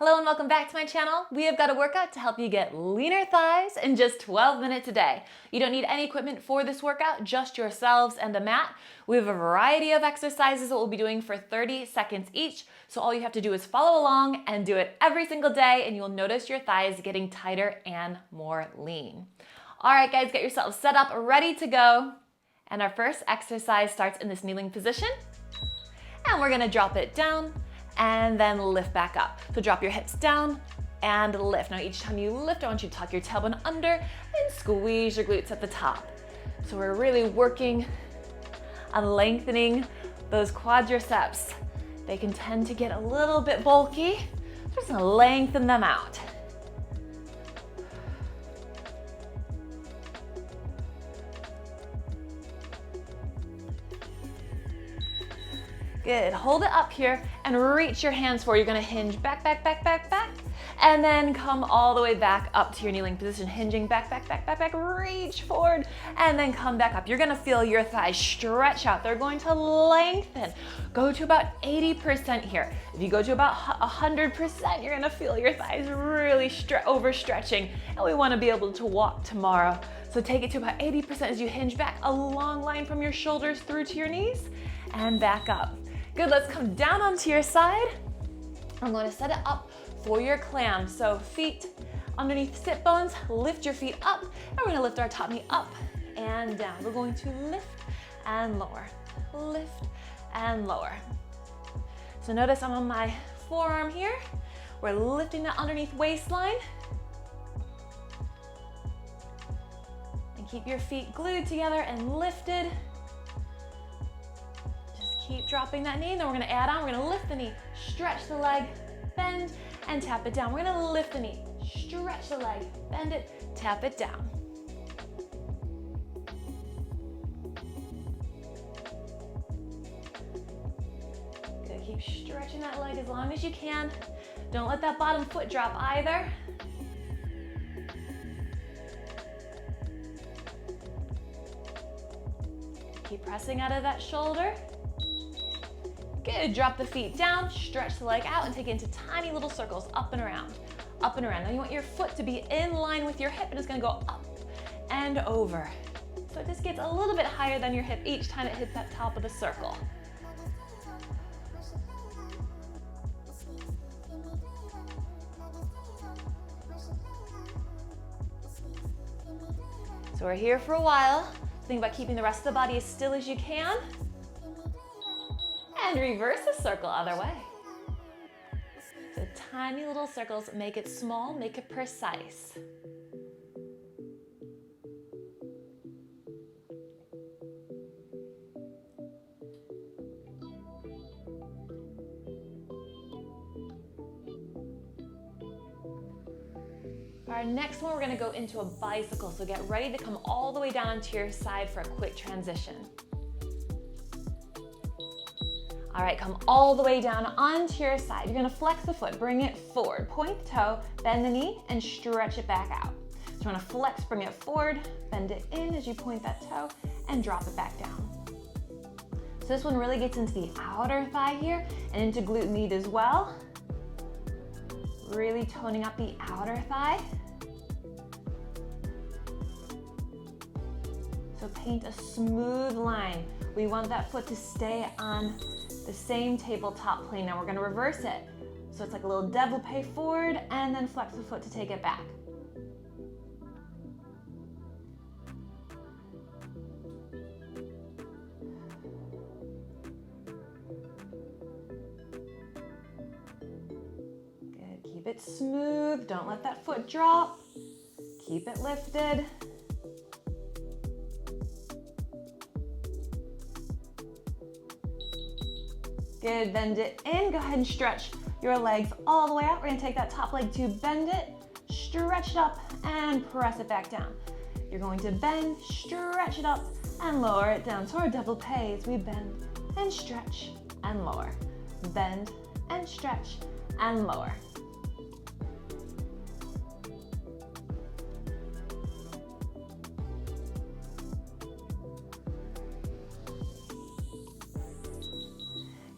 Hello and welcome back to my channel. We have got a workout to help you get leaner thighs in just 12 minutes a day. You don't need any equipment for this workout, just yourselves and a mat. We have a variety of exercises that we'll be doing for 30 seconds each. So all you have to do is follow along and do it every single day and you'll notice your thighs getting tighter and more lean. All right guys, get yourselves set up, ready to go. And our first exercise starts in this kneeling position. And we're gonna drop it down and then lift back up. So drop your hips down and lift. Now each time you lift, I want you to tuck your tailbone under and squeeze your glutes at the top. So we're really working on lengthening those quadriceps. They can tend to get a little bit bulky. So just gonna lengthen them out. Good, hold it up here and reach your hands forward. You're gonna hinge back, back, back, back, back, and then come all the way back up to your kneeling position, hinging back, back, back, back, back, reach forward, and then come back up. You're gonna feel your thighs stretch out. They're going to lengthen. Go to about 80% here. If you go to about 100%, you're gonna feel your thighs really overstretching, and we wanna be able to walk tomorrow. So take it to about 80% as you hinge back, a long line from your shoulders through to your knees, and back up. Good, let's come down onto your side. I'm going to set it up for your clam. So feet underneath sit bones, lift your feet up, and we're going to lift our top knee up and down. We're going to lift and lower, lift and lower. So notice I'm on my forearm here. We're lifting that underneath waistline. And keep your feet glued together and lifted. Keep dropping that knee, and then we're gonna add on. We're gonna lift the knee, stretch the leg, bend, and tap it down. We're gonna lift the knee, stretch the leg, bend it, tap it down. Good, keep stretching that leg as long as you can. Don't let that bottom foot drop either. Keep pressing out of that shoulder. Good, drop the feet down, stretch the leg out, and take it into tiny little circles, up and around, up and around. Now you want your foot to be in line with your hip, and it's gonna go up and over. So it just gets a little bit higher than your hip each time it hits that top of the circle. So we're here for a while. Think about keeping the rest of the body as still as you can. And reverse the circle other way. So tiny little circles, make it small, make it precise. Our next one, we're gonna go into a bicycle. So get ready to come all the way down onto your side for a quick transition. All right, come all the way down onto your side. You're gonna flex the foot, bring it forward, point the toe, bend the knee, and stretch it back out. So you wanna flex, bring it forward, bend it in as you point that toe, and drop it back down. So this one really gets into the outer thigh here, and into glute med as well. Really toning up the outer thigh. So paint a smooth line. We want that foot to stay on the same tabletop plane. Now we're gonna reverse it. So it's like a little développé forward and then flex the foot to take it back. Good, keep it smooth. Don't let that foot drop. Keep it lifted. Good, bend it in. Go ahead and stretch your legs all the way out. We're gonna take that top leg to bend it, stretch it up, and press it back down. You're going to bend, stretch it up, and lower it down. So our développé as we bend and stretch and lower. Bend and stretch and lower.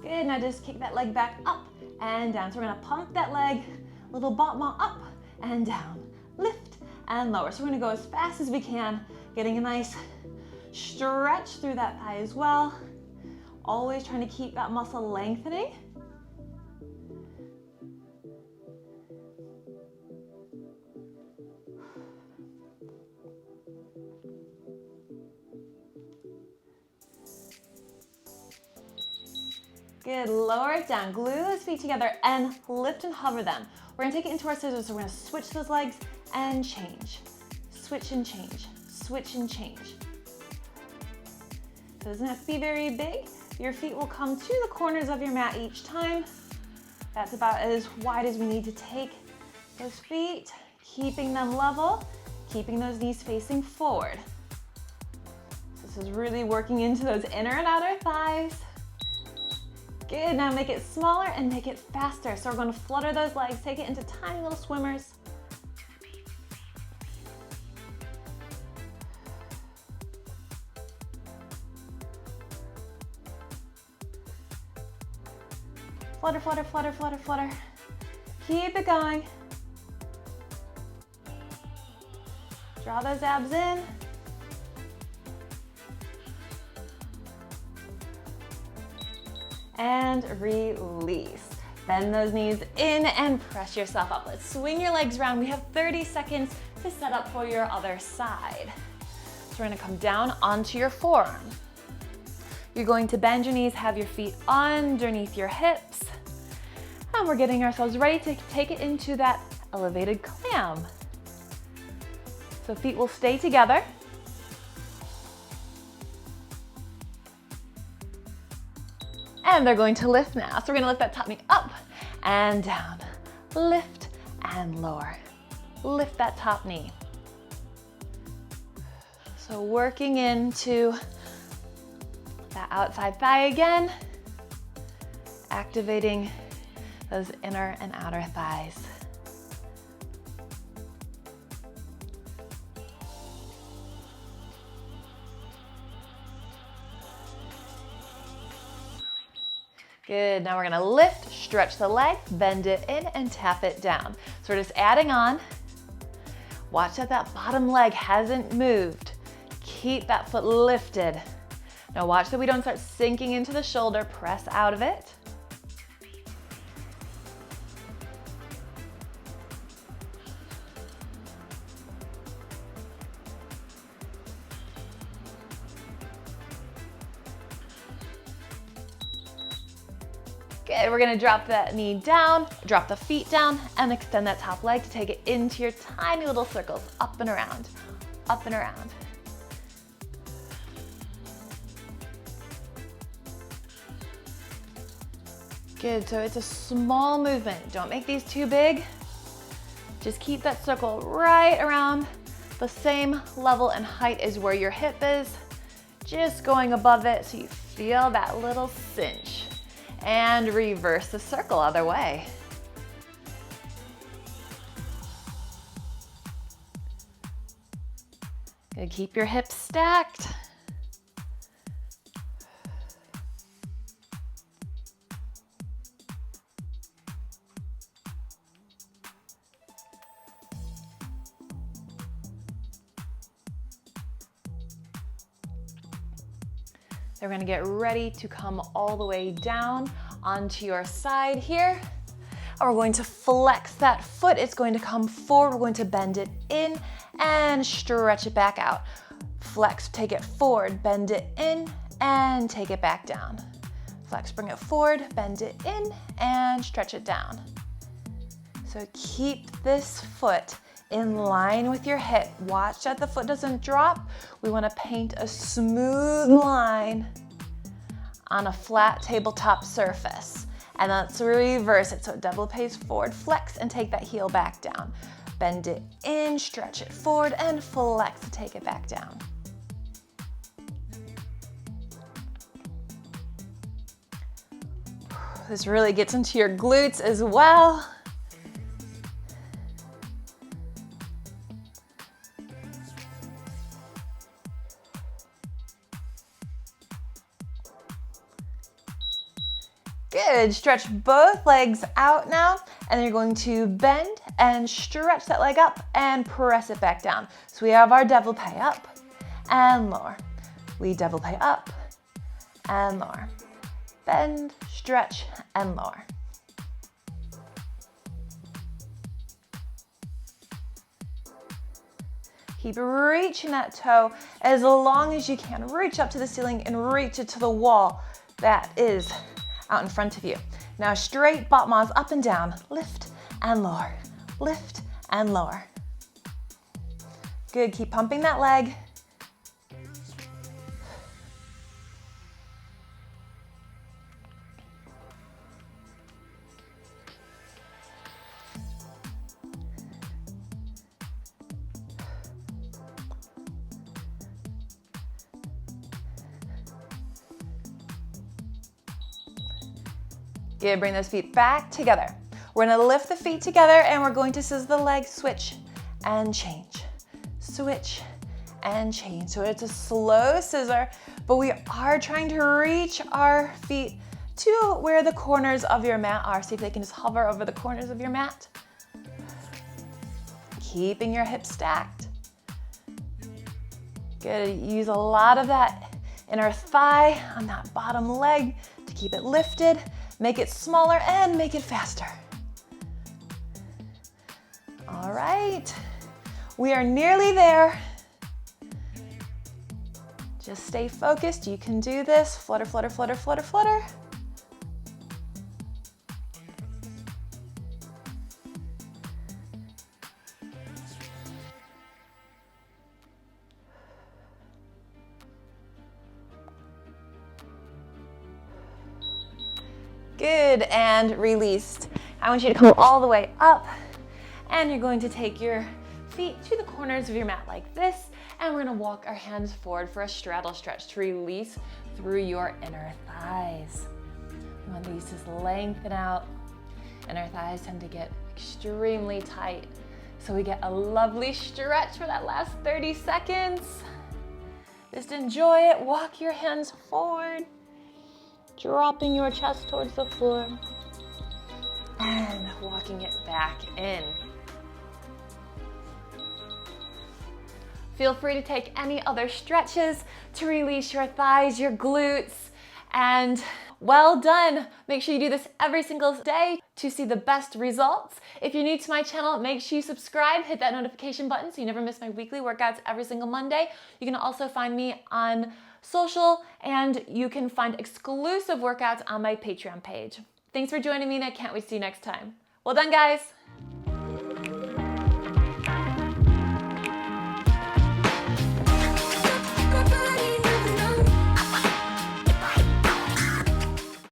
Good, now just kick that leg back up and down. So we're gonna pump that leg Little ball up and down, lift and lower. So we're gonna go as fast as we can, getting a nice stretch through that thigh as well. Always trying to keep that muscle lengthening. Good, lower it down, glue those feet together and lift and hover them. We're gonna take it into our scissors, so we're gonna switch those legs and change. Switch and change, switch and change. So it doesn't have to be very big. Your feet will come to the corners of your mat each time. That's about as wide as we need to take those feet, keeping them level, keeping those knees facing forward. This is really working into those inner and outer thighs. Good, now make it smaller and make it faster. So we're going to flutter those legs, take it into tiny little swimmers. Flutter, flutter, flutter, flutter, flutter. Keep it going. Draw those abs in. And release. Bend those knees in and press yourself up. Let's swing your legs around. We have 30 seconds to set up for your other side. So we're gonna come down onto your forearm. You're going to bend your knees, have your feet underneath your hips. And we're getting ourselves ready to take it into that elevated clam. So feet will stay together. And they're going to lift now. So we're gonna lift that top knee up and down. Lift and lower. Lift that top knee. So working into that outside thigh again. Activating those inner and outer thighs. Good, now we're gonna lift, stretch the leg, bend it in and tap it down. So we're just adding on. Watch that that bottom leg hasn't moved. Keep that foot lifted. Now watch that we don't start sinking into the shoulder, press out of it. Good, we're gonna drop that knee down, drop the feet down, and extend that top leg to take it into your tiny little circles, up and around, up and around. Good, so it's a small movement. Don't make these too big. Just keep that circle right around the same level and height as where your hip is. Just going above it so you feel that little cinch. And reverse the circle other way. Gonna keep your hips stacked. Then we're gonna get ready to come all the way down onto your side here. And we're going to flex that foot. It's going to come forward. We're going to bend it in and stretch it back out. Flex, take it forward, bend it in and take it back down. Flex, bring it forward, bend it in and stretch it down. So keep this foot in line with your hip. Watch that the foot doesn't drop. We want to paint a smooth line on a flat tabletop surface. And let's reverse it. So double pace forward, flex and take that heel back down. Bend it in, stretch it forward and flex to take it back down. This really gets into your glutes as well. Good, stretch both legs out now And then you're going to bend and stretch that leg up and press it back down. So we have our devil pay up and lower. We devil pay up and lower. Bend, stretch, and lower. Keep reaching that toe as long as you can. Reach up to the ceiling and reach it to the wall that is out in front of you. Now straight bot maws up and down. Lift and lower. Lift and lower. Good, keep pumping that leg. Good, bring those feet back together. We're gonna lift the feet together and we're going to scissor the leg, switch and change. Switch and change. So it's a slow scissor, but we are trying to reach our feet to where the corners of your mat are. See if they can just hover over the corners of your mat. Keeping your hips stacked. Good, use a lot of that inner thigh on that bottom leg to keep it lifted. Make it smaller and make it faster. All right, we are nearly there. Just stay focused, you can do this. Flutter, flutter, flutter, flutter, flutter. Good, and released. I want you to come all the way up, and you're going to take your feet to the corners of your mat like this, and we're gonna walk our hands forward for a straddle stretch to release through your inner thighs. You want these to lengthen out. Inner thighs tend to get extremely tight, so we get a lovely stretch for that last 30 seconds. Just enjoy it. Walk your hands forward. Dropping your chest towards the floor and walking it back in. Feel free to take any other stretches to release your thighs, your glutes, and well done. Make sure you do this every single day to see the best results. If you're new to my channel, make sure you subscribe, hit that notification button so you never miss my weekly workouts every single Monday. You can also find me on social, and you can find exclusive workouts on my Patreon page. Thanks for joining me, and I can't wait to see you next time. Well done, guys.